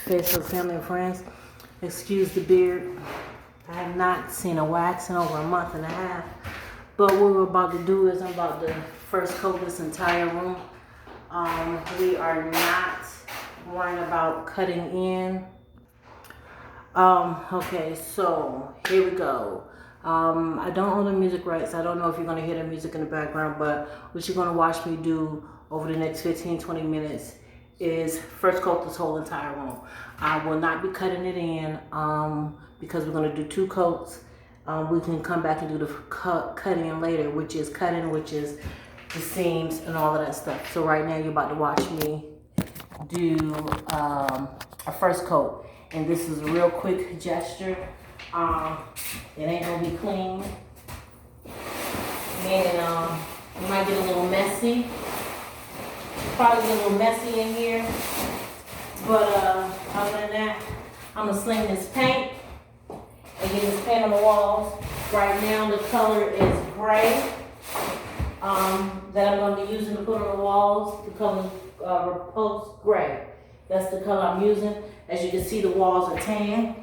face of family and friends. Excuse the beard. I have not seen a wax in over a month and a half. But what we're about to do is I'm about to first coat this entire room. We are not worrying about cutting in. Okay, so here we go. I don't own the music rights. I don't know if you're going to hear the music in the background, but what you're going to watch me do over the next 15-20 minutes is first coat this whole entire room. I will not be cutting it in because we're going to do 2 coats. We can come back and do the cutting later, which is the seams and all of that stuff. So right now you're about to watch me do a first coat. And this is a real quick gesture. It ain't gonna be clean. And it might get a little messy. Probably a little messy in here. But other than that, I'm gonna sling this paint and get this paint on the walls. Right now the color is gray that I'm gonna be using to put on the walls. The color Repulse Gray. That's the color I'm using. As you can see, the walls are tan.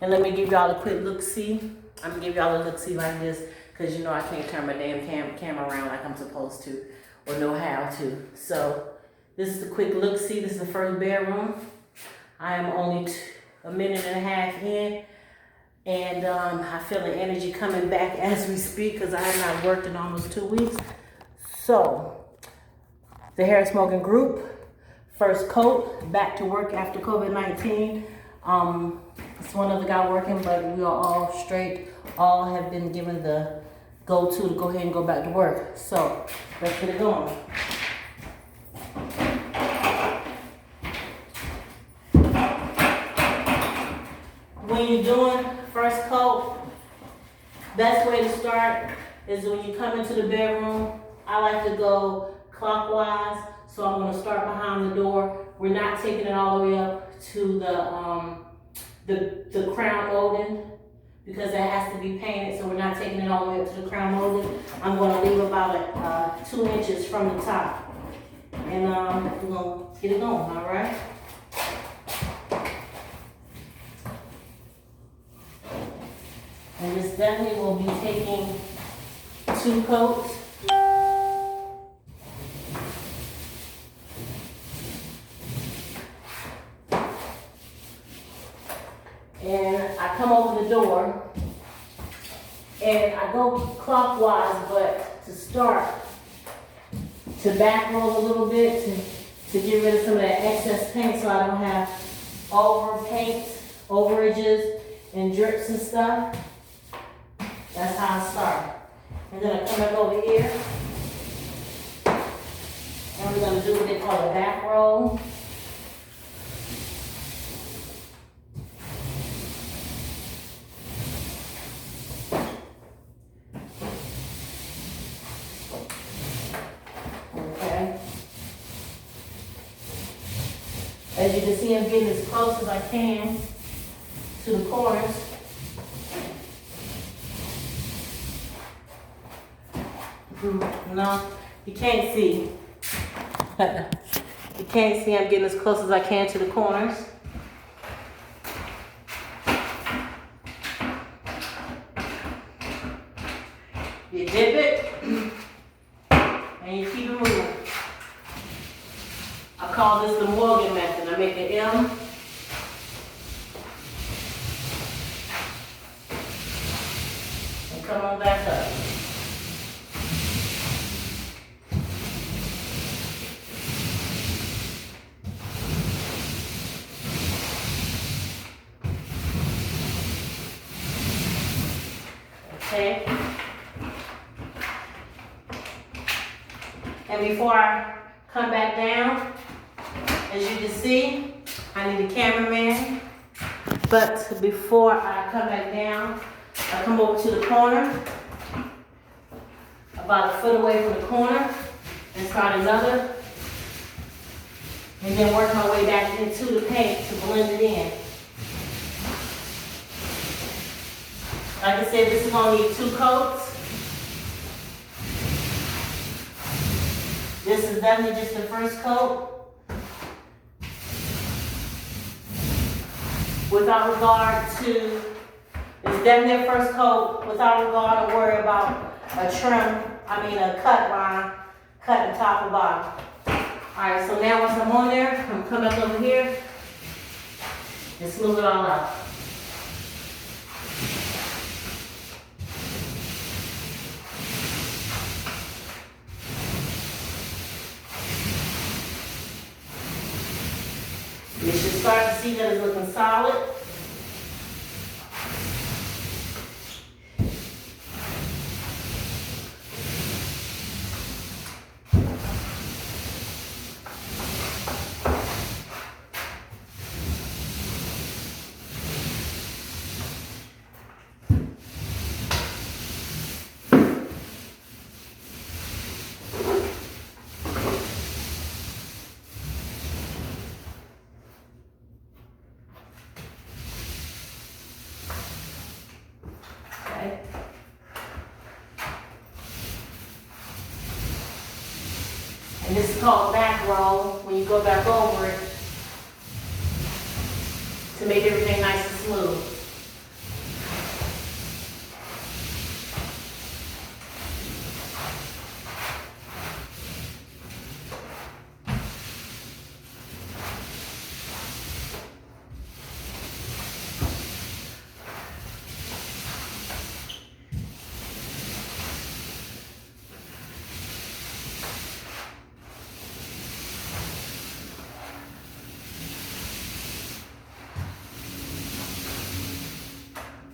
And let me give y'all a quick look-see. I'm gonna give y'all a look-see like this because you know I can't turn my damn camera around like I'm supposed to or know how to. So this is the quick look-see. This is the first bedroom. I am only a minute and a half in. And I feel the energy coming back as we speak because I have not worked in almost 2 weeks. So the hair smoking group. First coat, back to work after COVID-19. It's one other guy working, but we are all straight. All have been given the go-to to go ahead and go back to work. So let's get it going. When you're doing first coat, best way to start is when you come into the bedroom. I like to go clockwise. So I'm going to start behind the door. We're not taking it all the way up to the crown molding because that has to be painted. So we're not taking it all the way up to the crown molding. I'm going to leave about 2 inches from the top. And we're going to get it going, all right? And this definitely will be taking 2 coats. And I come over the door and I go clockwise, but to start, to back roll a little bit to get rid of some of that excess paint so I don't have overages and drips and stuff. That's how I start. And then I come back over here and we're going to do what they call a back roll. As you can see, I'm getting as close as I can to the corners. No, you can't see. You can't see, I'm getting as close as I can to the corners. You dip it, and you keep it moving. I call this the Morgan method. I make an M. And come on back up. Okay. And before I come back down, as you can see, I need a cameraman. But before I come back down, I come over to the corner, about a foot away from the corner, and start another. And then work my way back into the paint to blend it in. Like I said, this is gonna need 2 coats. This is definitely just the first coat. without regard to, it's definitely a first coat, without regard to worry about a cut line, cutting top and bottom. Alright, so now once I'm on there, I'm gonna come back over here and smooth it all out. You should start to see that it's looking solid. Okay. And this is called back roll, when you go back over it to make everything nice and smooth.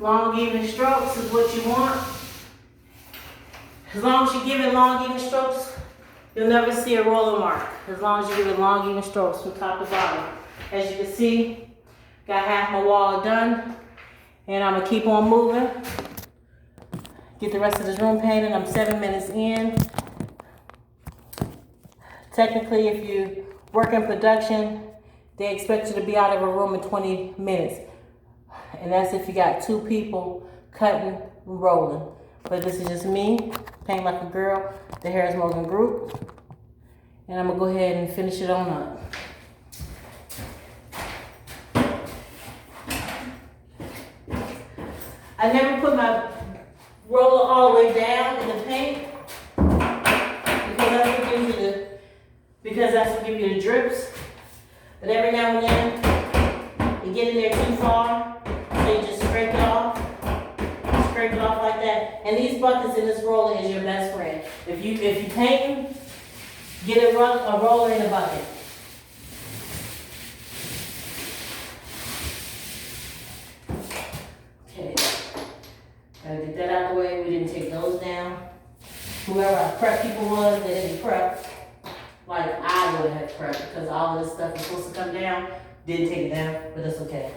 Long, even strokes is what you want. As long as you give it long, even strokes, you'll never see a roller mark. As long as you give it long, even strokes from top to bottom. As you can see, got half my wall done. And I'm gonna keep on moving. Get the rest of this room painted. I'm 7 minutes in. Technically, if you work in production, they expect you to be out of a room in 20 minutes. And that's if you got 2 people cutting and rolling. But this is just me, paint like a girl, the Harris Morgan group. And I'm gonna go ahead and finish it on up. I never put my roller all the way down in the paint because that's what gives you the drips. But every now and then, you get in there too far. So you just scrape it off like that. And these buckets in this roller is your best friend. If you paint, get a roller in a bucket. Okay, gotta get that out of the way. We didn't take those down. Whoever our prep people was, they didn't prep like I would have prepped because all of this stuff was supposed to come down. Didn't take it down, but that's okay.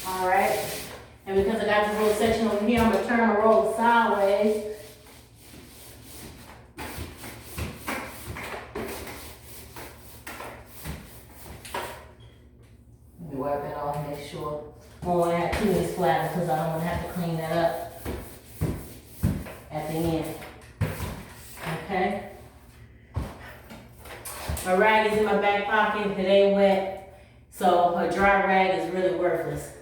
All right, and because I got this little section over here, I'm gonna turn my roller sideways. Let me wipe it off, make sure. I won't add too much splatter because I don't want to have to clean that up at the end. Okay. My rag is in my back pocket. It ain't wet, so a dry rag is really worthless.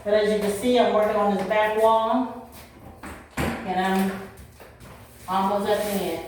But as you can see, I'm working on this back wall, and I'm almost at the end.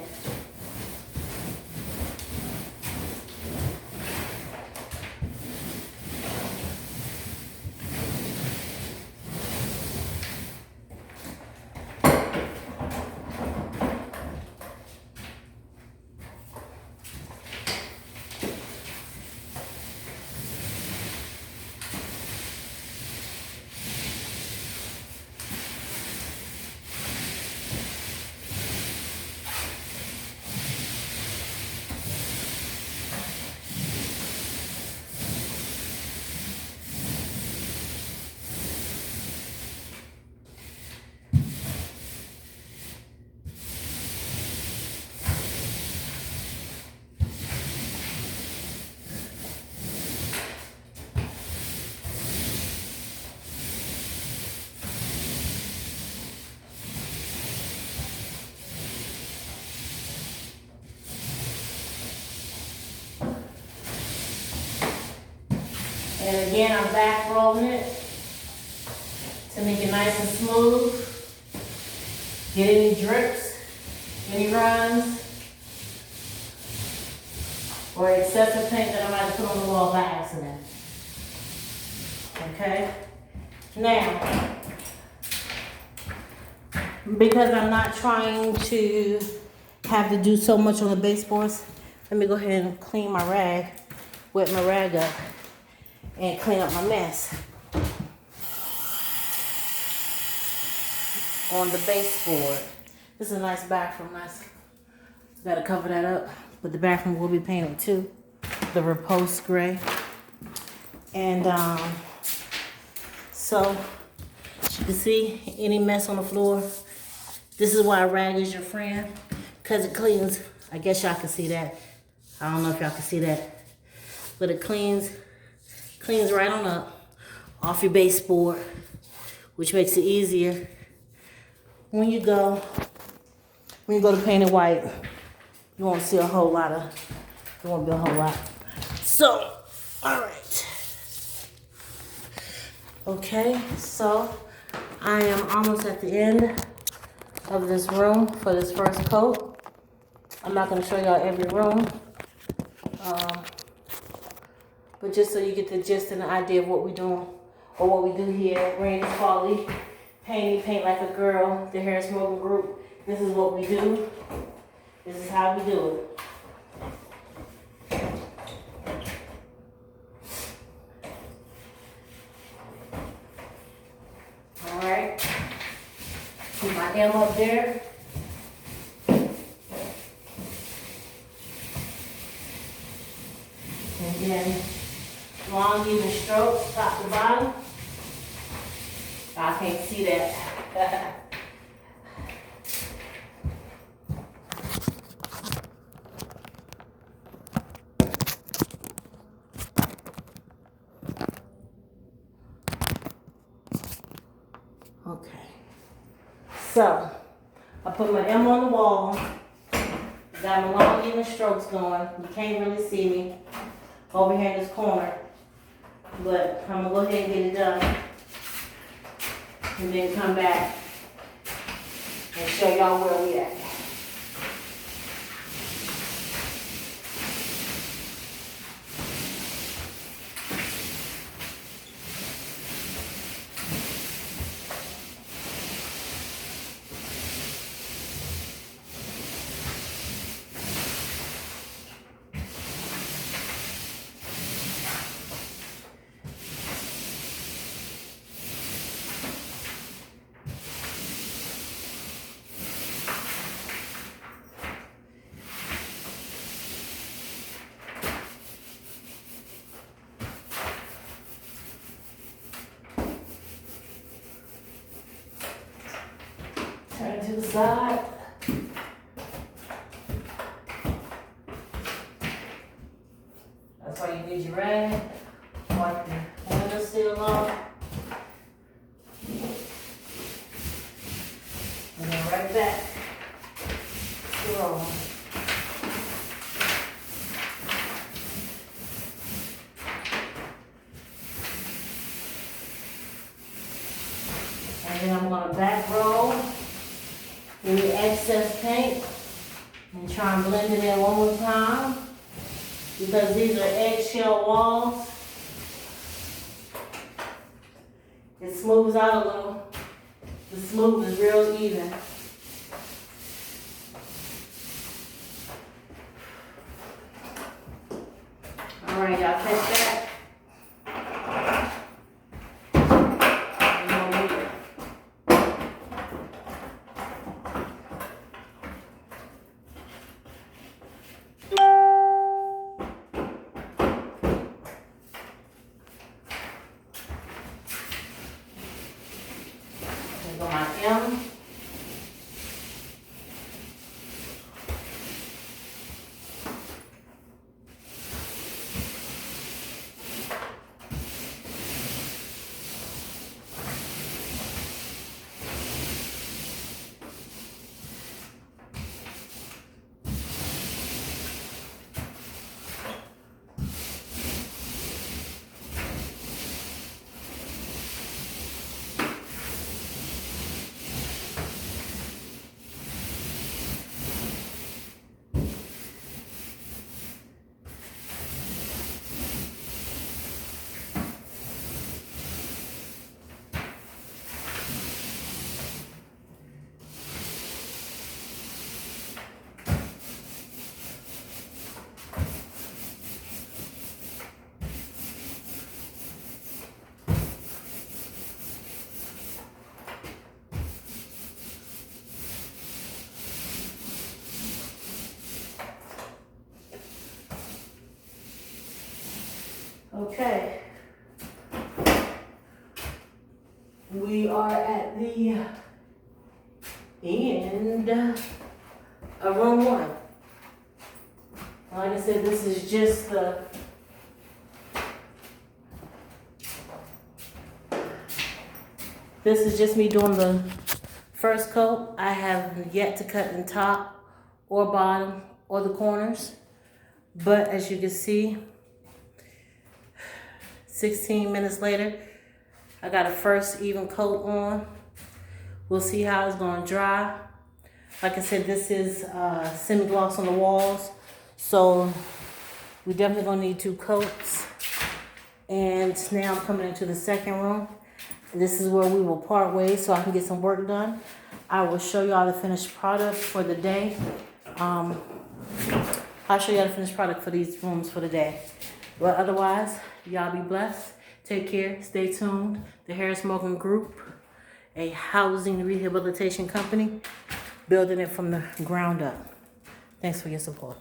And again, I'm back rolling it to make it nice and smooth. Get any drips, any runs, or excessive paint that I might have put on the wall by accident. Okay? Now, because I'm not trying to have to do so much on the baseboards, let me go ahead and clean my rag, wet my rag up, and clean up my mess on the baseboard. This is a nice bathroom, gotta cover that up, but the bathroom will be painted too, the repose gray. And so, as you can see, any mess on the floor, this is why a rag is your friend, because it cleans. I guess y'all can see that. I don't know if y'all can see that, but it cleans right on up off your baseboard, which makes it easier when you go to paint it white. You won't see a whole lot. So, all right. Okay, so I am almost at the end of this room for this first coat. I'm not going to show y'all every room, but just so you get the gist and the idea of what we're doing, or what we do here. Randy Foley, paint like a girl, the hair smoking group. This is what we do. This is how we do it. All right. Put my M up there. And then long even strokes, top to bottom. I can't see that. Okay. So, I put my M on the wall. Got my long even strokes going. You can't really see me over here in this corner. But I'm gonna go ahead and get it done. And then come back and show y'all where we at. Turn to the side. That's why you need your rag. Wipe your windowsill off. And then right back to rolling. And then I'm going to back roll any excess paint and try and blend it in one more time, because these are eggshell walls. It smooths out a little. The smooth is real even. All right, y'all catch that? Go my M. Okay. We are at the end of room 1. Like I said, this is just me doing the first coat. I have yet to cut in top or bottom or the corners. But as you can see, 16 minutes later, I got a first even coat on. We'll see how it's gonna dry. Like I said, this is semi-gloss on the walls. So we definitely gonna need 2 coats. And now I'm coming into the second room. This is where we will part ways so I can get some work done. I will show y'all the finished product for the day. I'll show y'all the finished product for these rooms for the day. But otherwise, y'all be blessed. Take care. Stay tuned. The Harris Morgan Group, a housing rehabilitation company, building it from the ground up. Thanks for your support.